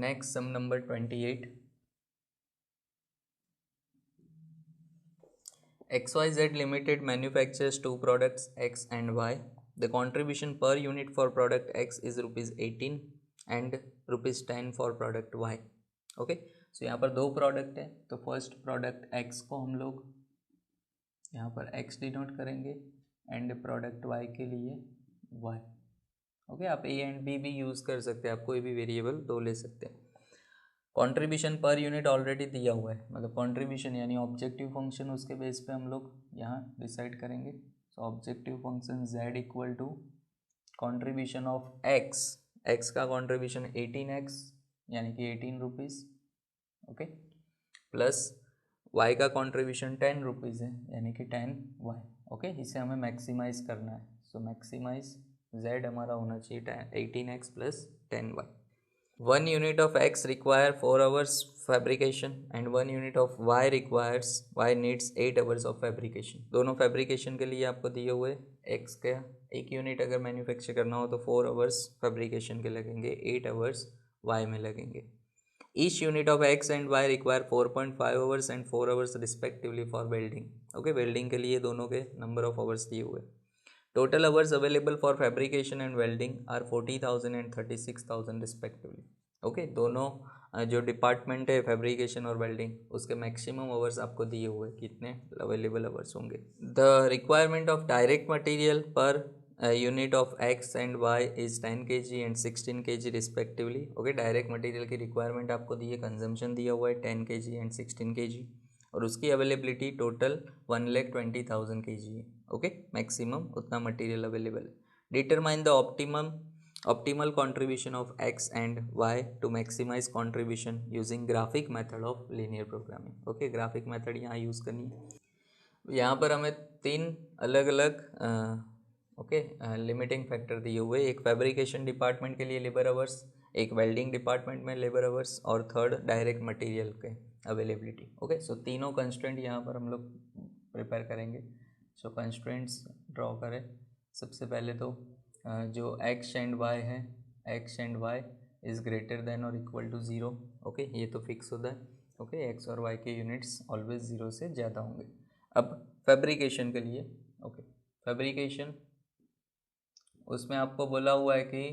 Next, sum number 28. XYZ Limited manufactures two products X and Y. The contribution per unit for product X is rupees 18 and rupees 10 for product Y. Okay, सो यहाँ पर दो product है, तो first product X को हम लोग यहाँ पर X डिनोट करेंगे एंड प्रोडक्ट Y के लिए Y. ओके, आप A एंड B भी यूज़ कर सकते हैं, आप कोई भी वेरिएबल दो ले सकते हैं. कंट्रीब्यूशन पर यूनिट ऑलरेडी दिया हुआ है, मतलब कंट्रीब्यूशन यानी ऑब्जेक्टिव फंक्शन, उसके बेस पे हम लोग यहाँ डिसाइड करेंगे. So objective function z equal to contribution of x का कंट्रीब्यूशन 18x यानी कि 18 रुपीज़, ओके, प्लस y का कंट्रीब्यूशन 10 रुपीज़ है यानी कि 10y. ओके, इसे हमें मैक्सिमाइज करना है. सो मैक्सिमाइज z हमारा होना चाहिए 18x plus 10y. 1 unit of X require 4 hours fabrication and 1 unit of Y needs 8 hours of fabrication. दोनों fabrication के लिए आपको दिए हुए X का एक यूनिट अगर मैन्युफैक्चर करना हो तो 4 hours fabrication के लगेंगे, 8 hours Y में लगेंगे. Each unit of X and Y require 4.5 hours and 4 hours respectively for welding. Okay, welding के लिए दोनों के number of hours दिए हुए. Total hours available for fabrication and welding are 40,000 and 36,000 respectively. Okay, दोनों जो डिपार्टमेंट है फैब्रिकेशन और वेल्डिंग, उसके मैक्सिमम आवर्स आपको दिए हुए कितने अवेलेबल आवर्स होंगे. The requirement of direct material per unit of X and Y is 10 kg and 16 kg respectively. Okay, direct material की रिक्वायरमेंट आपको दी है, कंजम्पशन दिया हुआ है 10 kg एंड 16 kg, और उसकी अवेलेबिलिटी टोटल 1,20,000 kg है. ओके, मैक्सिमम उतना मटेरियल अवेलेबल है. Determine the optimal contribution of x and y to maximize contribution using graphic method of linear programming. Okay, graphic method यहाँ use करनी है. यहाँ पर हमें तीन अलग अलग लिमिटिंग फैक्टर दिए हुए, एक फैब्रिकेशन डिपार्टमेंट के लिए लेबर आवर्स, एक वेल्डिंग डिपार्टमेंट में लेबर आवर्स, और थर्ड डायरेक्ट मटेरियल के अवेलेबिलिटी. ओके, सो तीनों कंस्ट्रेंट यहाँ पर हम लोग प्रिपेयर करेंगे. सो कंस्ट्रेंट्स ड्रॉ करें. सबसे पहले तो जो x एंड y है, x and y is greater than और इक्वल टू 0. ओके, ये तो फिक्स होता है. ओके, x और y के यूनिट्स ऑलवेज 0 से ज़्यादा होंगे. अब फैब्रिकेशन के लिए, ओके, फैब्रिकेशन उसमें आपको बोला हुआ है कि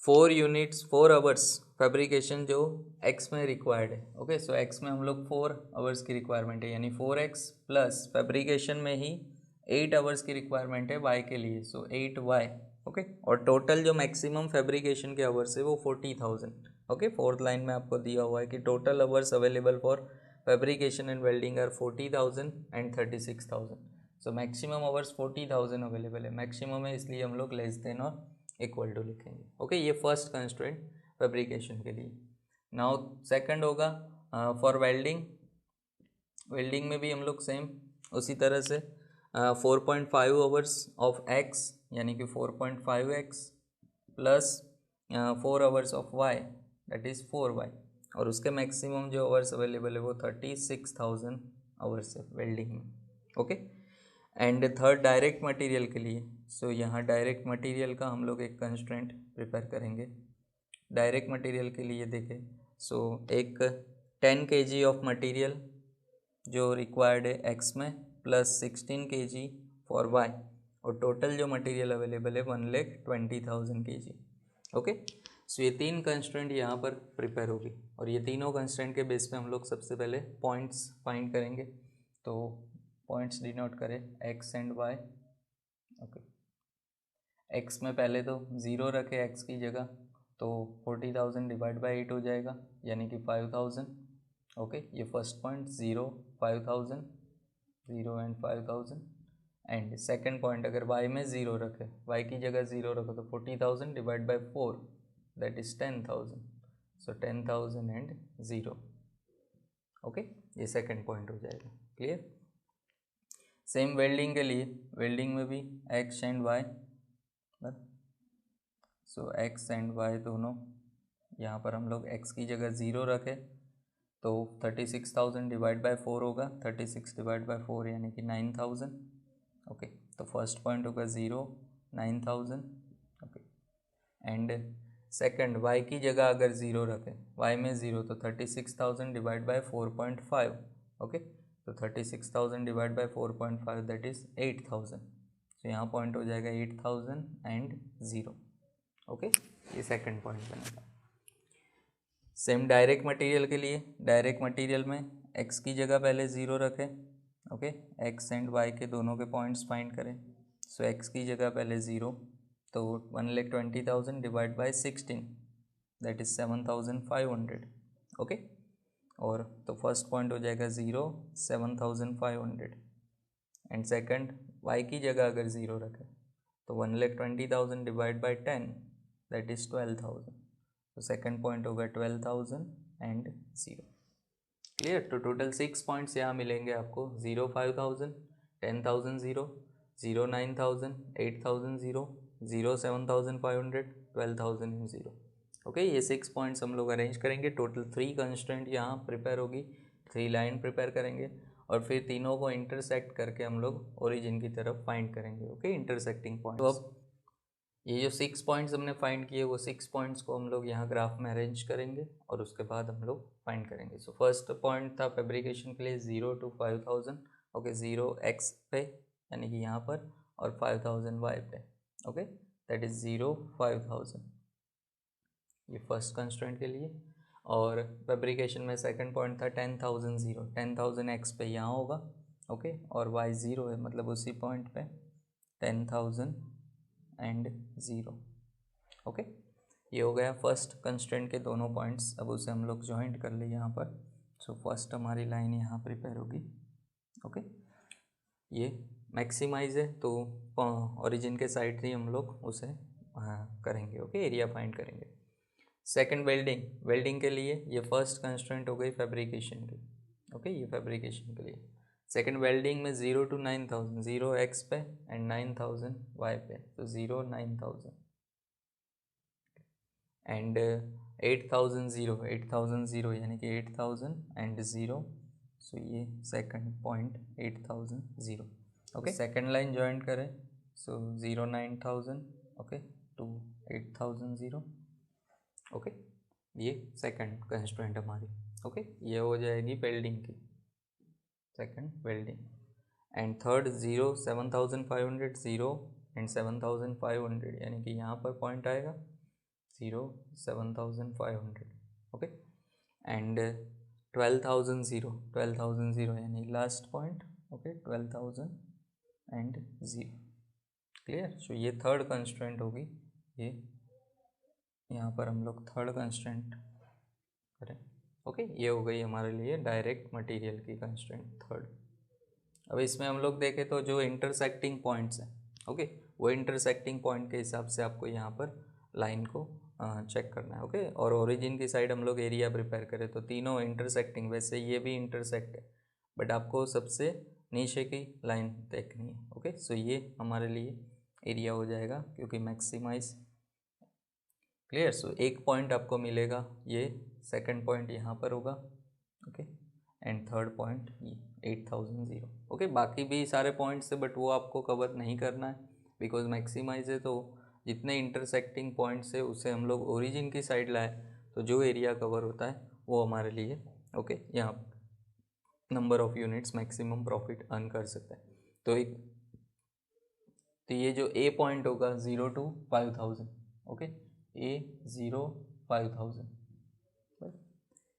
4 आवर्स फैब्रिकेशन जो x में रिक्वायर्ड है. ओके, सो x में हम लोग 4 आवर्स की रिक्वायरमेंट है, यानी 4x प्लस फैब्रिकेशन में ही 8 आवर्स की रिक्वायरमेंट है y के लिए, सो 8y. ओके, और टोटल जो मैक्सिमम फैब्रिकेशन के आवर्स है वो 40,000. ओके, फोर्थ लाइन में आपको दिया हुआ है कि total hours available for fabrication and welding are 40,000 and 36,000. So maximum hours 40,000 available है, मैक्सिमम है इसलिए हम लोग लेस देन और इक्वल टू लिखेंगे. ओके, ये फर्स्ट कंस्ट्रेंट फैब्रिकेशन के लिए. नाउ सेकंड होगा फॉर वेल्डिंग. वेल्डिंग में भी हम लोग सेम उसी तरह से 4.5 आवर्स ऑफ x यानी कि 4.5x plus 4 hours of y that is 4y, और उसके मैक्सिमम जो आवर्स अवेलेबल है वो 36,000 आवर्स है वेल्डिंग में. Okay, and third direct material के लिए. सो यहाँ डायरेक्ट मटेरियल का हम लोग एक कंस्ट्रेंट प्रिपेयर करेंगे. डायरेक्ट मटेरियल के लिए देखें, सो एक 10 kg ऑफ मटेरियल जो रिक्वायर्ड है x में प्लस 16 kg फॉर y, और टोटल जो मटेरियल अवेलेबल है 1,20,000 kg. ओके, सो ये तीन कंस्ट्रेंट यहाँ पर प्रिपेयर होगी, और ये तीनों कंस्ट्रेंट के बेस पे हम लोग सबसे पहले पॉइंट्स फाइंड करेंगे. तो पॉइंट्स डिनोट करें x and y. Okay, x में पहले तो 0 रखे x की जगह, तो 40,000 डिवाइड बाई 8 हो जाएगा यानी कि 5,000. ओके, ये first point 0 5,000 0 and 5,000. And second point अगर y में 0 रखे, y की जगह 0 रखो तो 40,000 divide by 4 that is 10,000. So 10,000 and 0. Okay, ये सेकंड पॉइंट हो जाएगा. क्लियर. सेम वेल्डिंग के लिए, वेल्डिंग में भी x and y, so x and y दोनों यहाँ पर हम लोग x की जगह 0 रखें तो 36,000 डिवाइड बाय 4 होगा, 36 डिवाइड बाय 4 यानी कि 9,000. ओके, तो फर्स्ट पॉइंट होगा 0 9,000. ओके, एंड सेकंड y की जगह अगर 0 रखें, y में 0 तो 36,000 डिवाइड बाय 4.5, ओके, तो 36,000 डिवाइड बाय 4.5 दैट इज 8,000, तो यहाँ पॉइंट हो जाएगा 8,000 एंड 0, ओके, ये सेकंड पॉइंट बनेगा। सेम डायरेक्ट मटेरियल के लिए, डायरेक्ट मटेरियल में x की जगह पहले 0 रखें, ओके, x एंड y के दोनों के पॉइंट्स फाइंड करें, सो x की जगह पहले 0, तो 1,20,000 divide by 16 that is 7,500, okay, और तो फर्स्ट पॉइंट हो जाएगा 0, 7,500 एंड सेकंड y की जगह अगर 0 रखें तो 1,20,000 डिवाइड बाय 10 दैट इज 12,000, तो सेकंड पॉइंट होगा 12,000 एंड 0, क्लियर। तो टोटल 6 पॉइंट्स यहाँ मिलेंगे आपको, 0 5,000, 10,000 0, 0 9,000, 8,000 0, 0 7,500, 12,000 एंड 0, ओके। ये 6 पॉइंट्स हम लोग अरेंज करेंगे, टोटल 3 कंस्ट्रेंट यहाँ प्रिपेयर होगी, 3 लाइन प्रिपेयर करेंगे और फिर तीनों को इंटरसेक्ट करके हम लोग ओरिजिन की तरफ फाइंड करेंगे, ओके, इंटरसेक्टिंग पॉइंट। तो अब ये जो 6 पॉइंट्स हमने फाइंड किए वो 6 पॉइंट्स को हम लोग यहाँ ग्राफ में अरेंज करेंगे और उसके बाद हम लोग फाइंड करेंगे। सो फर्स्ट पॉइंट था फैब्रिकेशन के लिए 0 to 5,000, ओके, 0 x पे यानी कि यहाँ पर और 5,000 y पे, ओके, दैट इज 0 5,000, ये फर्स्ट कंस्ट्रेंट के लिए। और फैब्रिकेशन में सेकंड पॉइंट था 10,000 0, 10,000 x पे यहाँ होगा, ओके, और y 0 है मतलब उसी पॉइंट पे 10,000 एंड 0, ओके, ये हो गया फर्स्ट कंस्ट्रेंट के दोनों पॉइंट्स। अब उसे हम लोग जॉइंट कर ले यहाँ पर, सो फर्स्ट हमारी लाइन यहाँ प्रिपेयर होगी, ओके, ये मैक्सिमाइज है तो ओरिजिन के साइड ही हम लोग उसे करेंगे, ओके, एरिया फाइंड करेंगे। सेकंड वेल्डिंग, वेल्डिंग के लिए ये फर्स्ट कंस्ट्रेंट हो गई फैब्रिकेशन की, ओके, ये फैब्रिकेशन के लिए। सेकंड वेल्डिंग में 0 to 9,000, 0 x पे एंड 9,000 y पे, तो 0 9,000 एंड 8,000 0, 8,000 0 यानी कि 8,000 एंड 0, सो ये second point 8,000 0, okay. Second line join करें, सो 0 9,000, ओके, टू 8,000 0, ओके, ये सेकंड कंस्ट्रेंट हमारी, ओके, ये हो जाएगी वेल्डिंग की second welding. And third 0 7,500 0 and 7,500 यानी कि यहाँ पर पॉइंट आएगा 0 7,500, ओके, एंड 12,000 0, 12,000 0 यानी last point, okay, 12,000 and 0, clear. So ये थर्ड कंस्ट्रेंट होगी, ये यहाँ पर हम लोग थर्ड कंस्ट्रेंट करें, ओके, ये हो गई हमारे लिए डायरेक्ट मटेरियल की कंस्ट्रेंट थर्ड। अब इसमें हम लोग देखें तो जो इंटरसेक्टिंग पॉइंट्स हैं, ओके, वो इंटरसेक्टिंग पॉइंट के हिसाब से आपको यहाँ पर लाइन को चेक करना है, ओके, और ओरिजिन की साइड हम लोग एरिया प्रिपेयर करें तो तीनों इंटरसेक्टिंग, वैसे ये भी इंटरसेक्ट है बट आपको सबसे नीचे की लाइन देखनी है, ओके, सो ये हमारे लिए एरिया हो जाएगा क्योंकि मैक्सिमाइज, क्लियर। सो एक पॉइंट आपको मिलेगा, ये सेकंड पॉइंट यहाँ पर होगा, ओके, एंड थर्ड पॉइंट ये 8,000 0, ओके, बाकी भी सारे पॉइंट्स है बट वो आपको कवर नहीं करना है बिकॉज मैक्सिमाइज है, तो जितने इंटरसेक्टिंग पॉइंट्स है उसे हम लोग ओरिजिन की साइड लाए तो जो एरिया कवर होता है वो हमारे लिए, ओके, यहाँ number of units maximum profit earn कर सकते हैं। तो ये जो ए पॉइंट होगा 0 to 5,000, ओके, ए 0 5,000,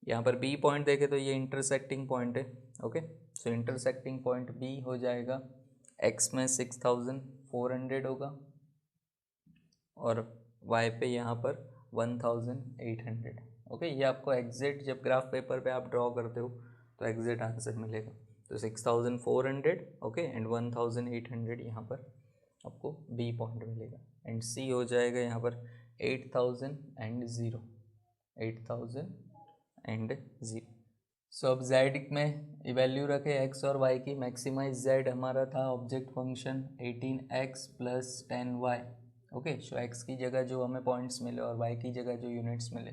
यहाँ पर बी पॉइंट देखे तो ये इंटरसेक्टिंग पॉइंट है, ओके, सो इंटरसेक्टिंग पॉइंट बी हो जाएगा एक्स में 6,400 होगा और वाई पे यहाँ पर 1,800, ओके, ये आपको एग्जैक्ट जब ग्राफ पेपर पे आप ड्रॉ करते हो तो एग्जैक्ट आंसर मिलेगा, तो 6,400, ओके, एंड 1,800 यहाँ पर आपको बी पॉइंट मिलेगा एंड सी हो जाएगा यहाँ पर 8,000 एंड 0, 8,000 एंड 0। सो अब z में वैल्यू रखे x और y की, मैक्सिमाइज z हमारा था object function 18x plus 10y, okay, so x की जगह जो हमें पॉइंट्स मिले और y की जगह जो यूनिट्स मिले,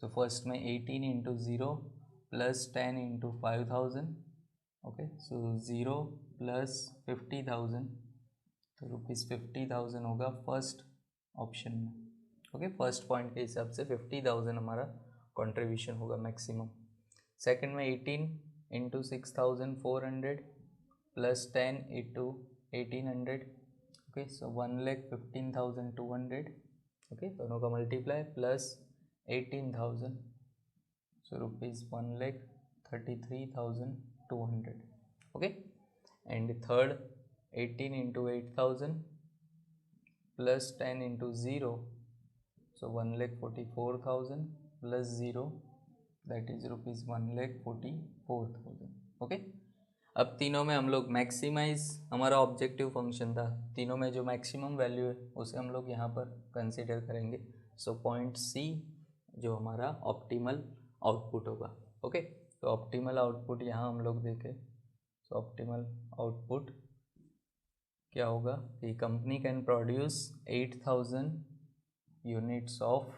तो फर्स्ट में 18 इंटू 0 प्लस 10 इंटू 5,000, ओके, सो 0 प्लस 50,000, तो ₹50,000 होगा फर्स्ट ऑप्शन में, ओके, फर्स्ट पॉइंट के हिसाब से 50,000 हमारा कंट्रीब्यूशन होगा मैक्सिमम। सेकंड में 18 इंटू 6,400 प्लस 10 इंटू 1800, ओके, सो 1,15,200, ओके, दोनों का multiply plus 18,000, so rupees 1,33,200, okay. And third 18 into 8,000 plus 10 into 0, so 1,44,000 plus 0, that is rupees 1,44,000, okay. अब तीनों में हम लोग मैक्सिमाइज, हमारा ऑब्जेक्टिव फंक्शन था, तीनों में जो मैक्सिमम वैल्यू है उसे हम लोग यहाँ पर कंसीडर करेंगे। सो पॉइंट सी जो हमारा ऑप्टिमल आउटपुट होगा, ओके। तो ऑप्टिमल आउटपुट यहाँ हम लोग देखें, सो ऑप्टिमल आउटपुट क्या होगा कि company can produce 8,000 units of,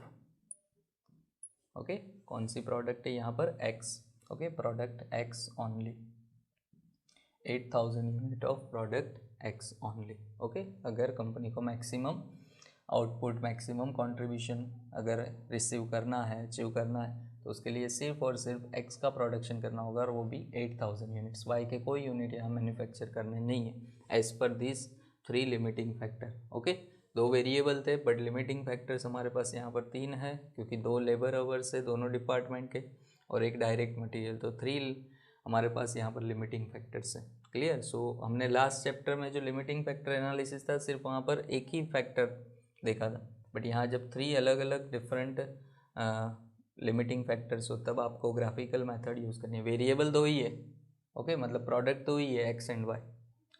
okay, कौन सी प्रोडक्ट है यहाँ पर, x, okay, product x only, 8,000 unit of product x only, okay. अगर कंपनी को मैक्सिमम आउटपुट, मैक्सिमम कंट्रीब्यूशन अगर रिसीव करना है, अचीव करना है, तो उसके लिए सिर्फ और सिर्फ एक्स का प्रोडक्शन करना होगा, और वो भी 8,000 यूनिट्स। वाई के कोई यूनिट यहाँ मैन्युफैक्चर करने नहीं है, as per this 3 limiting factor, okay. 2 variable थे बट लिमिटिंग फैक्टर्स हमारे पास यहाँ पर 3 है, क्योंकि 2 लेबर आवर्स है दोनों डिपार्टमेंट के और एक डायरेक्ट मटेरियल, तो 3 हमारे पास यहाँ पर लिमिटिंग फैक्टर्स है। क्लियर। सो हमने लास्ट चैप्टर में जो लिमिटिंग फैक्टर एनालिसिस था, सिर्फ वहाँ पर एक ही फैक्टर देखा था, बट यहाँ जब 3 अलग अलग डिफरेंट लिमिटिंग फैक्टर्स हो तब आपको ग्राफिकल मेथड यूज़ करनी है। वेरिएबल 2 ही है, ओके, मतलब प्रोडक्ट 2 ही है, एक्स एंड वाई।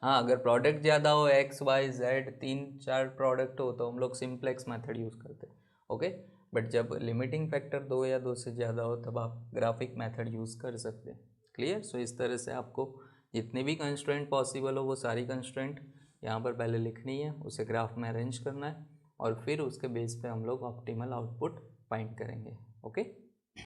हाँ, अगर प्रोडक्ट ज़्यादा हो, एक्स वाई जेड 3-4 प्रोडक्ट हो, तो हम लोग सिंप्लेक्स मेथड यूज़ करते हैं, ओके। बट जब लिमिटिंग फैक्टर 2 या 2 से ज़्यादा हो तब आप ग्राफिक मेथड यूज़ कर सकते हैं। क्लियर। सो इस तरह से आपको जितनी भी कंस्ट्रेंट पॉसिबल हो वो सारी कंस्ट्रेंट यहाँ पर पहले लिखनी है, उसे ग्राफ में अरेंज करना है, और फिर उसके बेस पे हम लोग ऑप्टिमल आउटपुट फाइंड करेंगे, ओके।